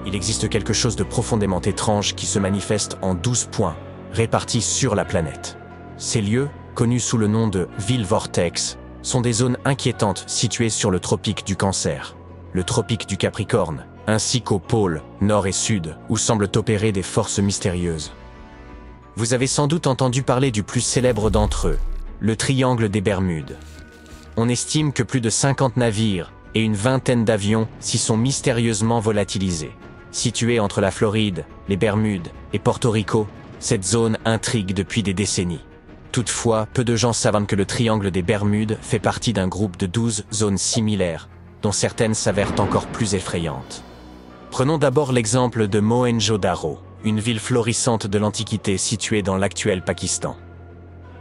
il existe quelque chose de profondément étrange qui se manifeste en 12 points, répartis sur la planète. Ces lieux, connus sous le nom de villes vortex, sont des zones inquiétantes situées sur le tropique du Cancer, le tropique du Capricorne, ainsi qu'aux pôles nord et sud, où semblent opérer des forces mystérieuses. Vous avez sans doute entendu parler du plus célèbre d'entre eux, le triangle des Bermudes. On estime que plus de 50 navires et une vingtaine d'avions s'y sont mystérieusement volatilisés. Située entre la Floride, les Bermudes et Porto Rico, cette zone intrigue depuis des décennies. Toutefois, peu de gens savent que le triangle des Bermudes fait partie d'un groupe de 12 zones similaires, dont certaines s'avèrent encore plus effrayantes. Prenons d'abord l'exemple de Mohenjo-Daro, une ville florissante de l'Antiquité située dans l'actuel Pakistan.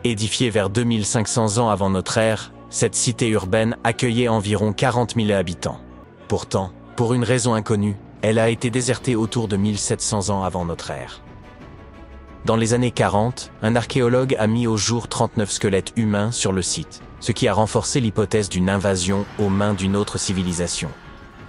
Édifiée vers 2500 ans avant notre ère, cette cité urbaine accueillait environ 40 000 habitants. Pourtant, pour une raison inconnue, elle a été désertée autour de 1700 ans avant notre ère. Dans les années 40, un archéologue a mis au jour 39 squelettes humains sur le site, ce qui a renforcé l'hypothèse d'une invasion aux mains d'une autre civilisation.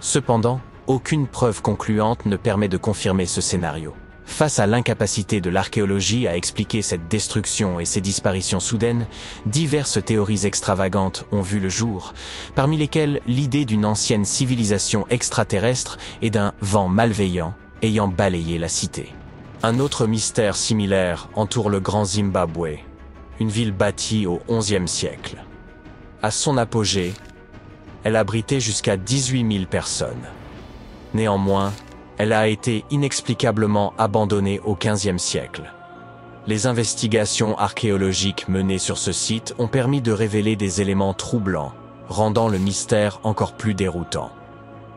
Cependant, aucune preuve concluante ne permet de confirmer ce scénario. Face à l'incapacité de l'archéologie à expliquer cette destruction et ces disparitions soudaines, diverses théories extravagantes ont vu le jour, parmi lesquelles l'idée d'une ancienne civilisation extraterrestre et d'un vent malveillant ayant balayé la cité. Un autre mystère similaire entoure le Grand Zimbabwe, une ville bâtie au XIe siècle. À son apogée, elle abritait jusqu'à 18 000 personnes. Néanmoins, elle a été inexplicablement abandonnée au XVe siècle. Les investigations archéologiques menées sur ce site ont permis de révéler des éléments troublants, rendant le mystère encore plus déroutant.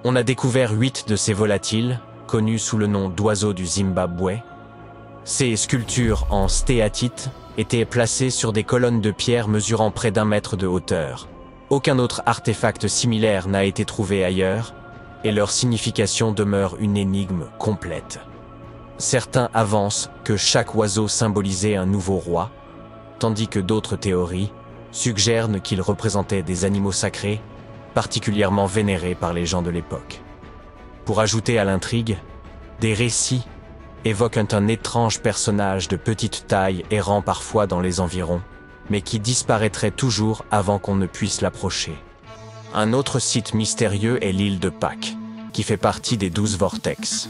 On a découvert 8 de ces volatiles, connus sous le nom d'oiseaux du Zimbabwe. Ces sculptures en stéatite étaient placées sur des colonnes de pierre mesurant près d'1 mètre de hauteur. Aucun autre artefact similaire n'a été trouvé ailleurs, et leur signification demeure une énigme complète. Certains avancent que chaque oiseau symbolisait un nouveau roi, tandis que d'autres théories suggèrent qu'ils représentaient des animaux sacrés, particulièrement vénérés par les gens de l'époque. Pour ajouter à l'intrigue, des récits évoquent un étrange personnage de petite taille errant parfois dans les environs, mais qui disparaîtrait toujours avant qu'on ne puisse l'approcher. Un autre site mystérieux est l'île de Pâques, qui fait partie des 12 vortex.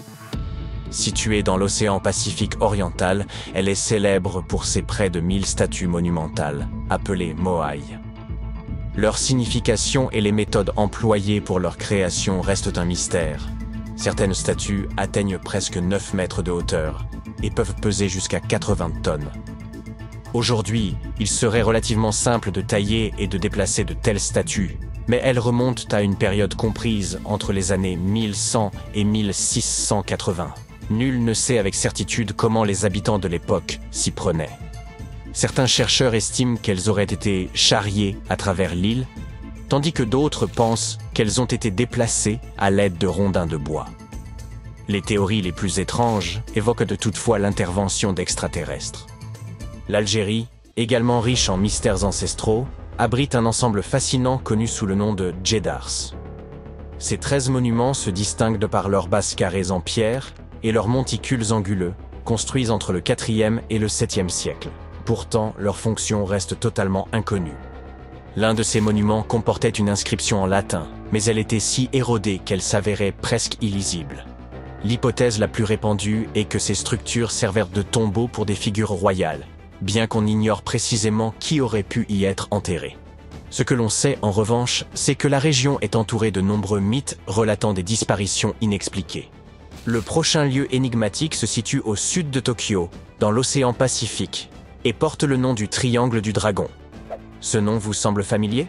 Située dans l'océan Pacifique oriental, elle est célèbre pour ses près de 1000 statues monumentales, appelées moai. Leur signification et les méthodes employées pour leur création restent un mystère. Certaines statues atteignent presque 9 mètres de hauteur et peuvent peser jusqu'à 80 tonnes. Aujourd'hui, il serait relativement simple de tailler et de déplacer de telles statues, mais elles remontent à une période comprise entre les années 1100 et 1680. Nul ne sait avec certitude comment les habitants de l'époque s'y prenaient. Certains chercheurs estiment qu'elles auraient été charriées à travers l'île, tandis que d'autres pensent qu'elles ont été déplacées à l'aide de rondins de bois. Les théories les plus étranges évoquent toutefois l'intervention d'extraterrestres. L'Algérie, également riche en mystères ancestraux, abrite un ensemble fascinant connu sous le nom de Djedars. Ces 13 monuments se distinguent de par leurs bases carrées en pierre et leurs monticules anguleux, construits entre le 4e et le 7e siècle. Pourtant, leur fonction reste totalement inconnue. L'un de ces monuments comportait une inscription en latin, mais elle était si érodée qu'elle s'avérait presque illisible. L'hypothèse la plus répandue est que ces structures servèrent de tombeaux pour des figures royales, bien qu'on ignore précisément qui aurait pu y être enterré. Ce que l'on sait en revanche, c'est que la région est entourée de nombreux mythes relatant des disparitions inexpliquées. Le prochain lieu énigmatique se situe au sud de Tokyo, dans l'océan Pacifique, et porte le nom du Triangle du Dragon. Ce nom vous semble familier?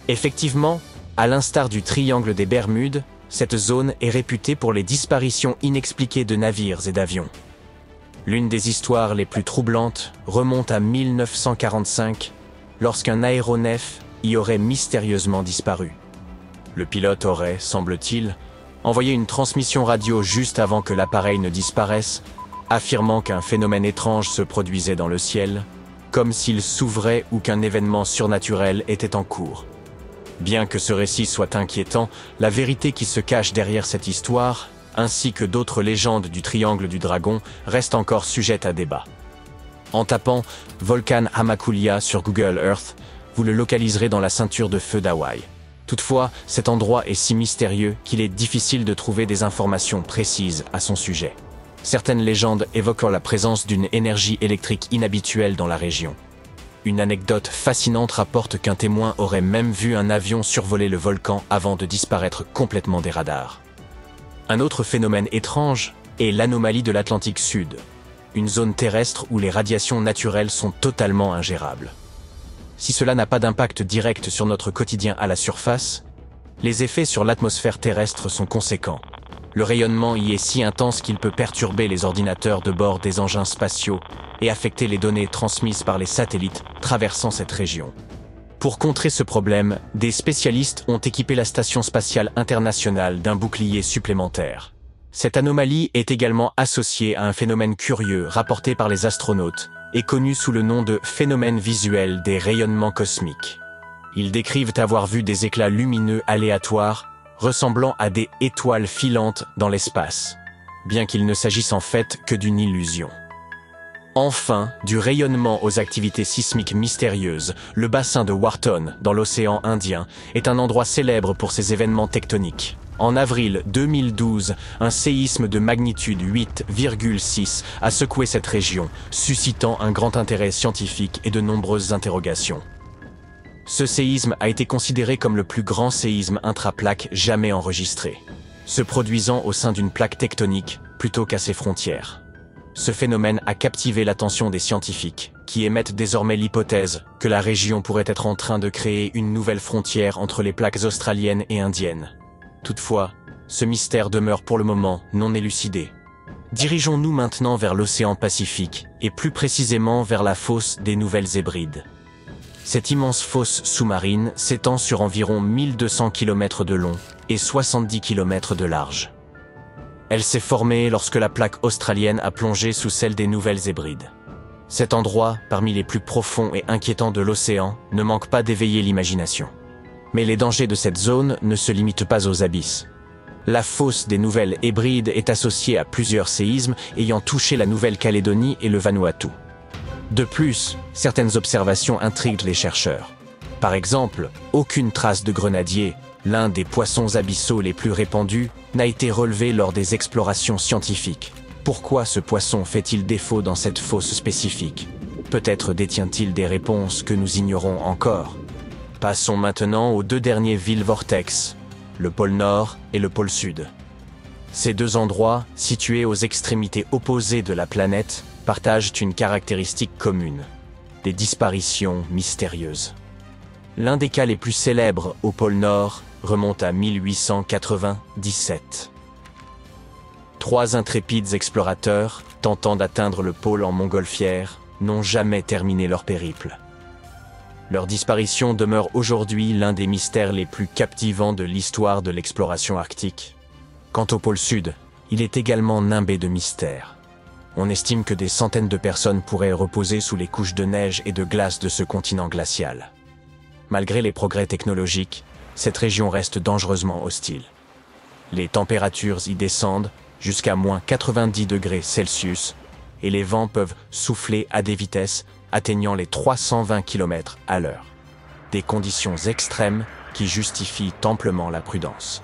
Effectivement, à l'instar du Triangle des Bermudes, cette zone est réputée pour les disparitions inexpliquées de navires et d'avions. L'une des histoires les plus troublantes remonte à 1945, lorsqu'un aéronef y aurait mystérieusement disparu. Le pilote aurait, semble-t-il, envoyé une transmission radio juste avant que l'appareil ne disparaisse, affirmant qu'un phénomène étrange se produisait dans le ciel, comme s'il s'ouvrait ou qu'un événement surnaturel était en cours. Bien que ce récit soit inquiétant, la vérité qui se cache derrière cette histoire ainsi que d'autres légendes du triangle du dragon, restent encore sujettes à débat. En tapant « Volcan Hamakulia » sur Google Earth, vous le localiserez dans la ceinture de feu d'Hawaï. Toutefois, cet endroit est si mystérieux qu'il est difficile de trouver des informations précises à son sujet. Certaines légendes évoquent la présence d'une énergie électrique inhabituelle dans la région. Une anecdote fascinante rapporte qu'un témoin aurait même vu un avion survoler le volcan avant de disparaître complètement des radars. Un autre phénomène étrange est l'anomalie de l'Atlantique Sud, une zone terrestre où les radiations naturelles sont totalement ingérables. Si cela n'a pas d'impact direct sur notre quotidien à la surface, les effets sur l'atmosphère terrestre sont conséquents. Le rayonnement y est si intense qu'il peut perturber les ordinateurs de bord des engins spatiaux et affecter les données transmises par les satellites traversant cette région. Pour contrer ce problème, des spécialistes ont équipé la Station spatiale internationale d'un bouclier supplémentaire. Cette anomalie est également associée à un phénomène curieux rapporté par les astronautes et connu sous le nom de phénomène visuel des rayonnements cosmiques. Ils décrivent avoir vu des éclats lumineux aléatoires ressemblant à des étoiles filantes dans l'espace, bien qu'il ne s'agisse en fait que d'une illusion. Enfin, du rayonnement aux activités sismiques mystérieuses, le bassin de Wharton, dans l'océan Indien, est un endroit célèbre pour ses événements tectoniques. En avril 2012, un séisme de magnitude 8,6 a secoué cette région, suscitant un grand intérêt scientifique et de nombreuses interrogations. Ce séisme a été considéré comme le plus grand séisme intraplaque jamais enregistré, se produisant au sein d'une plaque tectonique plutôt qu'à ses frontières. Ce phénomène a captivé l'attention des scientifiques, qui émettent désormais l'hypothèse que la région pourrait être en train de créer une nouvelle frontière entre les plaques australiennes et indiennes. Toutefois, ce mystère demeure pour le moment non élucidé. Dirigeons-nous maintenant vers l'océan Pacifique, et plus précisément vers la fosse des Nouvelles-Hébrides. Cette immense fosse sous-marine s'étend sur environ 1200 km de long et 70 km de large. Elle s'est formée lorsque la plaque australienne a plongé sous celle des Nouvelles-Hébrides. Cet endroit, parmi les plus profonds et inquiétants de l'océan, ne manque pas d'éveiller l'imagination. Mais les dangers de cette zone ne se limitent pas aux abysses. La fosse des Nouvelles-Hébrides est associée à plusieurs séismes ayant touché la Nouvelle-Calédonie et le Vanuatu. De plus, certaines observations intriguent les chercheurs. Par exemple, aucune trace de grenadier, l'un des poissons abyssaux les plus répandus, n'a été relevée lors des explorations scientifiques. Pourquoi ce poisson fait-il défaut dans cette fosse spécifique? Peut-être détient-il des réponses que nous ignorons encore. Passons maintenant aux deux derniers villes vortex, le pôle Nord et le pôle Sud. Ces deux endroits, situés aux extrémités opposées de la planète, partagent une caractéristique commune, des disparitions mystérieuses. L'un des cas les plus célèbres au pôle Nord remonte à 1897. Trois intrépides explorateurs, tentant d'atteindre le pôle en montgolfière, n'ont jamais terminé leur périple. Leur disparition demeure aujourd'hui l'un des mystères les plus captivants de l'histoire de l'exploration arctique. Quant au pôle Sud, il est également nimbé de mystères. On estime que des centaines de personnes pourraient reposer sous les couches de neige et de glace de ce continent glacial. Malgré les progrès technologiques, cette région reste dangereusement hostile. Les températures y descendent jusqu'à moins 90 degrés Celsius et les vents peuvent souffler à des vitesses atteignant les 320 km à l'heure. Des conditions extrêmes qui justifient amplement la prudence.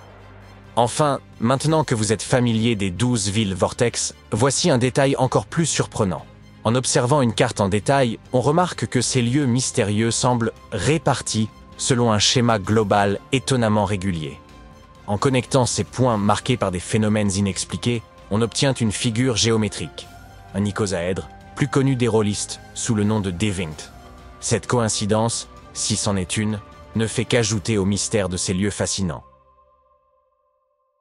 Enfin, maintenant que vous êtes familier des 12 villes vortex, voici un détail encore plus surprenant. En observant une carte en détail, on remarque que ces lieux mystérieux semblent répartis selon un schéma global étonnamment régulier. En connectant ces points marqués par des phénomènes inexpliqués, on obtient une figure géométrique, un icosaèdre, plus connu des rôlistes sous le nom de Devingt. Cette coïncidence, si c'en est une, ne fait qu'ajouter au mystère de ces lieux fascinants.